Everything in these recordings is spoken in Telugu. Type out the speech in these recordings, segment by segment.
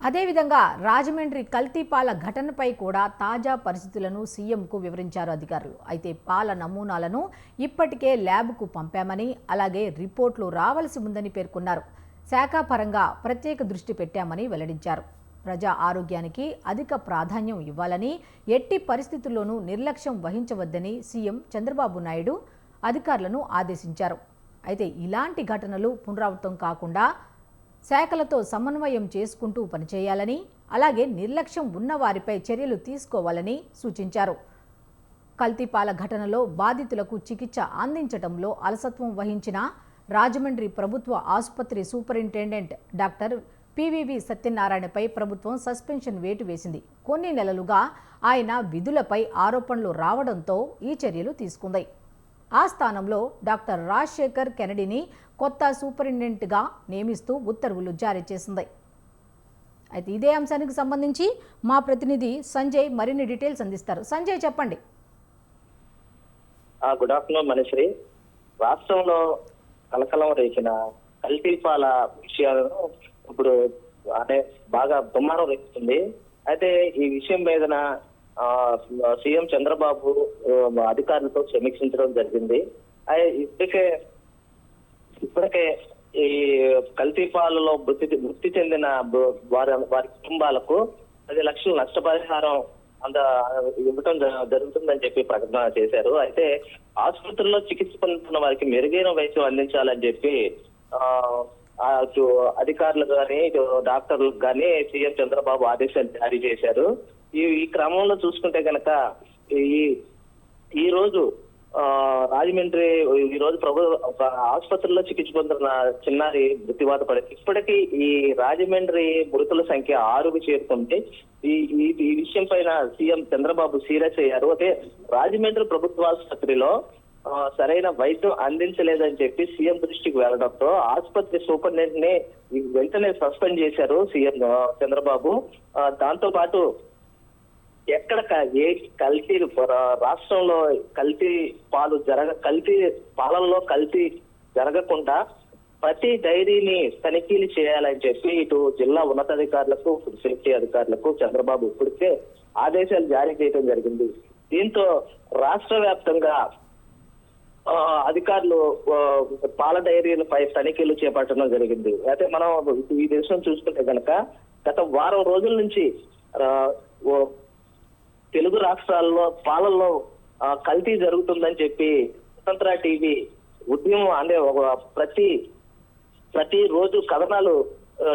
అదేవిధంగా రాజమండ్రి కల్తీపాల ఘటనపై కూడా తాజా పరిస్థితులను సీఎంకు వివరించారు అధికారులు. అయితే పాల నమూనాలను ఇప్పటికే ల్యాబ్కు పంపామని, అలాగే రిపోర్టులు రావాల్సి ఉందని పేర్కొన్నారు. శాఖాపరంగా ప్రత్యేక దృష్టి పెట్టామని వెల్లడించారు. ప్రజా ఆరోగ్యానికి అధిక ప్రాధాన్యం ఇవ్వాలని, ఎట్టి పరిస్థితుల్లోనూ నిర్లక్ష్యం వహించవద్దని సీఎం చంద్రబాబు నాయుడు అధికారులను ఆదేశించారు. అయితే ఇలాంటి ఘటనలు పునరావృతం కాకుండా శాఖలతో సమన్వయం చేసుకుంటూ పనిచేయాలని, అలాగే నిర్లక్ష్యం ఉన్న వారిపై చర్యలు తీసుకోవాలని సూచించారు. కల్తీపాల ఘటనలో బాధితులకు చికిత్స అందించడంలో అలసత్వం వహించిన రాజమండ్రి ప్రభుత్వ ఆసుపత్రి సూపరింటెండెంట్ డాక్టర్ పివివి సత్యనారాయణపై ప్రభుత్వం సస్పెన్షన్ వేటు వేసింది. కొన్ని నెలలుగా ఆయన విధులపై ఆరోపణలు రావడంతో ఈ చర్యలు తీసుకుంది. ఆ స్థానంలో డాక్టర్ రాజశేఖర్ కెనడీని కొత్త సూపరింటెండెంట్గా నియమిస్తూ ఉత్తర్వులు జారీ చేసింది. అయితే ఇదే అంశానికి సంబంధించి మా ప్రతినిధి సంజయ్ మరిన్ని డీటెయిల్స్ అందిస్తారు. సంజయ్, చెప్పండి. Good afternoon Manasri. రాష్ట్రంలో కలకలం రేసిన కల్తీపాల విషయాలను ఇప్పుడు అంటే బాగా దుమారం రేస్తుంది. అయితే ఈ విషయం మీదన సీఎం చంద్రబాబు అధికారులతో సమీక్షించడం జరిగింది. ఇప్పటికే ఈ కల్తీపాలలో మృతి చెందిన వారి కుటుంబాలకు 10 లక్షల నష్టపరిహారం ఇవ్వటం జరుగుతుందని చెప్పి ప్రకటన చేశారు. అయితే ఆసుపత్రుల్లో చికిత్స పొందుతున్న వారికి మెరుగైన వైద్యం అందించాలని చెప్పి అధికారులు కానీ డాక్టర్లకు కానీ సీఎం చంద్రబాబు ఆదేశాలు జారీ చేశారు. ఈ క్రమంలో చూసుకుంటే కనుక ఈ రోజు రాజమండ్రి ఆసుపత్రిలో చికిత్స పొందుతున్న చిన్నారి మృత్యువాత పడింది. ఇప్పటికీ ఈ రాజమండ్రి మృతుల సంఖ్య 6కు చేరుకుంటే ఈ విషయం పైన సీఎం చంద్రబాబు సీరియస్ అయ్యారు. అయితే రాజమండ్రి ప్రభుత్వ ఆసుపత్రిలో సరైన వైద్యం అందించలేదని చెప్పి సీఎం దృష్టికి వెళ్లడంతో ఆసుపత్రి సూపరింటెండెంట్ ని వెంటనే సస్పెండ్ చేశారు సీఎం చంద్రబాబు. దాంతో పాటు ఎక్కడ కల్తీ రాష్ట్రంలో కల్తీ పాలల్లో కల్తీ జరగకుండా ప్రతి డైరీని తనిఖీలు చేయాలని చెప్పి ఇటు జిల్లా ఉన్నతాధికారులకు, ఫుడ్ సేఫ్టీ అధికారులకు చంద్రబాబు ఇప్పటికే ఆదేశాలు జారీ చేయడం జరిగింది. దీంతో రాష్ట్ర వ్యాప్తంగా అధికారులు పాల డైరీలపై తనిఖీలు చేపట్టడం జరిగింది. అయితే మనం ఈ దేశం చూసుకుంటే కనుక గత వారం రోజుల నుంచి తెలుగు రాష్ట్రాల్లో పాలల్లో కల్తీ జరుగుతుందని చెప్పి స్వతంత్ర టీవీ ఉద్యమం అంటే ప్రతి రోజు కథనాలు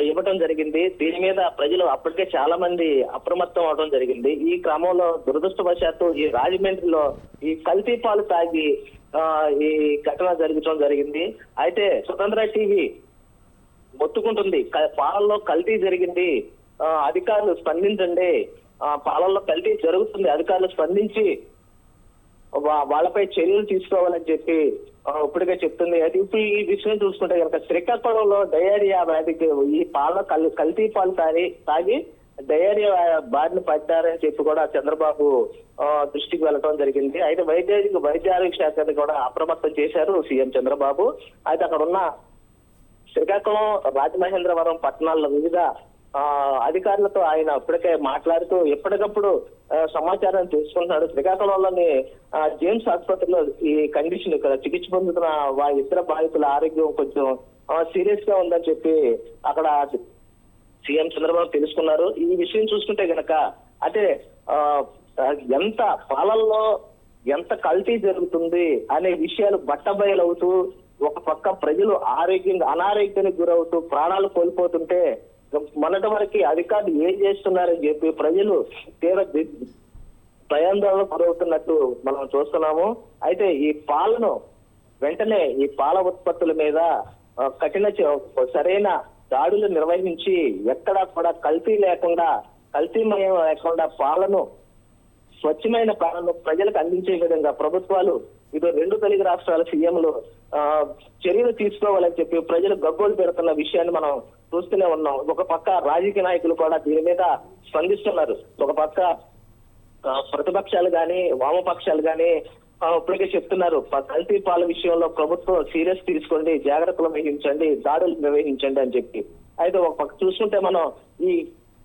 ఇవ్వటం జరిగింది. దీని మీద ప్రజలు అప్పటికే చాలా మంది అప్రమత్తం అవడం జరిగింది. ఈ క్రమంలో దురదృష్టవశాత్తు ఈ రాజమండ్రిలో ఈ కల్తీ పాలు తాగి ఈ ఘటన జరగటం జరిగింది. అయితే స్వతంత్ర టీవీ మొత్తుకుంటుంది, పాలల్లో కల్తీ జరిగింది, అధికారులు స్పందించండి, పాలల్లో కల్తీ జరుగుతుంది, అధికారులు స్పందించి వాళ్ళపై చర్యలు తీసుకోవాలని చెప్పి ఇప్పటికే చెప్తుంది. అయితే ఇప్పుడు ఈ విషయం చూసుకుంటే కనుక శ్రీకాకుళంలో డయేరియా వ్యాధికి ఈ కల్తీ పాలు తాగి డయేరియా బారిన పడ్డారని చెప్పి కూడా చంద్రబాబు దృష్టికి వెళ్ళటం జరిగింది. అయితే వైద్య ఆరోగ్య శాఖని కూడా అప్రమత్తం చేశారు సీఎం చంద్రబాబు. అయితే అక్కడ ఉన్న శ్రీకాకుళం, రాజమహేంద్రవరం పట్టణాల్లో వివిధ అధికారులతో ఆయన ఇప్పటికే మాట్లాడుతూ ఎప్పటికప్పుడు సమాచారం తెలుసుకుంటున్నాడు. శ్రీకాకుళంలోని జేమ్స్ ఆసుపత్రిలో ఈ కండిషన్ ఇక్కడ చికిత్స పొందుతున్న ఇతర బాధితుల ఆరోగ్యం కొంచెం సీరియస్ గా ఉందని చెప్పి అక్కడ సీఎం చంద్రబాబు తెలుసుకున్నారు. ఈ విషయం చూసుకుంటే గనక అంటే ఎంత పాలల్లో ఎంత కల్తీ జరుగుతుంది అనే విషయాలు బట్టబయలవుతూ ఒక పక్క ప్రజలు అనారోగ్యానికి గురవుతూ ప్రాణాలు కోల్పోతుంటే మొన్నటి వరకు అధికారులు ఏం చేస్తున్నారని చెప్పి ప్రజలు తీవ్ర భయాందోళనకు గురవుతున్నట్టు మనం చూస్తున్నాము. అయితే ఈ పాలను వెంటనే ఈ పాల ఉత్పత్తుల మీద సరైన దాడులు నిర్వహించి ఎక్కడా కూడా కల్తీమయం లేకుండా పాలను, స్వచ్ఛమైన పాలను ప్రజలకు అందించే విధంగా ప్రభుత్వాలు ఇటు 2 తెలుగు రాష్ట్రాల సీఎంలు చర్యలు తీసుకోవాలని చెప్పి ప్రజలు గగ్గోలు పెడుతున్న విషయాన్ని మనం చూస్తూనే ఉన్నాం. ఒక పక్క రాజకీయ నాయకులు కూడా దీని మీద స్పందిస్తున్నారు. ఒక పక్క ప్రతిపక్షాలు కానీ వామపక్షాలు కానీ ఇప్పటికే చెప్తున్నారు, కల్తీ పాల విషయంలో ప్రభుత్వం సీరియస్ తీసుకోండి, జాగ్రత్తలు వహించండి, దాడులు నిర్వహించండి అని చెప్పి. అయితే ఒక పక్క చూసుకుంటే మనం ఈ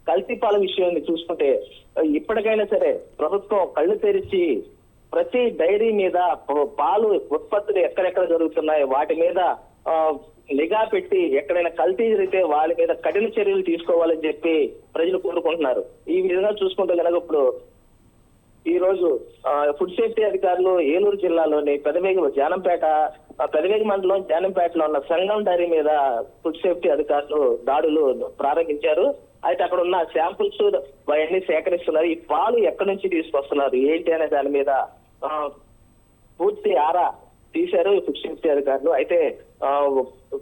కల్తీ పాల విషయాన్ని చూసుకుంటే ఇప్పటికైనా సరే ప్రభుత్వం కళ్ళు తెరిచి ప్రతి డైరీ మీద పాలు ఉత్పత్తులు ఎక్కడెక్కడ జరుగుతున్నాయి వాటి మీద నిఘా పెట్టి ఎక్కడైనా కల్తీ జరిగితే వాళ్ళ మీద కఠిన చర్యలు తీసుకోవాలని చెప్పి ప్రజలు కోరుకుంటున్నారు. ఈ విధంగా చూసుకుంటే కనుక ఇప్పుడు ఈ రోజు ఫుడ్ సేఫ్టీ అధికారులు ఏలూరు జిల్లాలోని పెదవేగి మండలం జానంపేటలో ఉన్న సంగం డైరీ మీద ఫుడ్ సేఫ్టీ అధికారులు దాడులు ప్రారంభించారు. అయితే అక్కడ ఉన్న శాంపుల్స్ అవన్నీ సేకరిస్తున్నారు. ఈ పాలు ఎక్కడి నుంచి తీసుకొస్తున్నారు ఏంటి అనే దాని మీద పూర్తి ఆరా తీశారు ఫుడ్ సేఫ్టీ అధికారులు. అయితే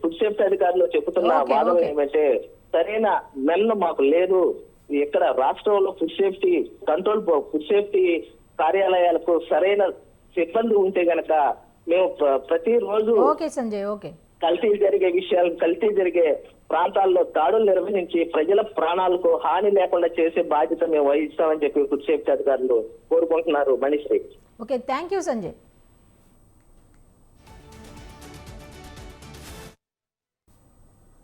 ఫుడ్ సేఫ్టీ అధికారులు చెబుతున్న వాదన ఏమంటే సరైన మెన్ను మాకు లేదు. ఇక్కడ రాష్ట్రంలో ఫుడ్ సేఫ్టీ కార్యాలయాలకు సరైన సిబ్బంది ఉంటే గనక మేము ప్రతిరోజు కల్తీ జరిగే ప్రాంతాల్లో దాడులు నిర్వహించి ప్రజల ప్రాణాలకు హాని లేకుండా చేసే బాధ్యత మేము వహిస్తామని చెప్పి ఫుడ్ సేఫ్టీ అధికారులు కోరుకుంటున్నారు. Manishri. Okay, thank you Sanjay.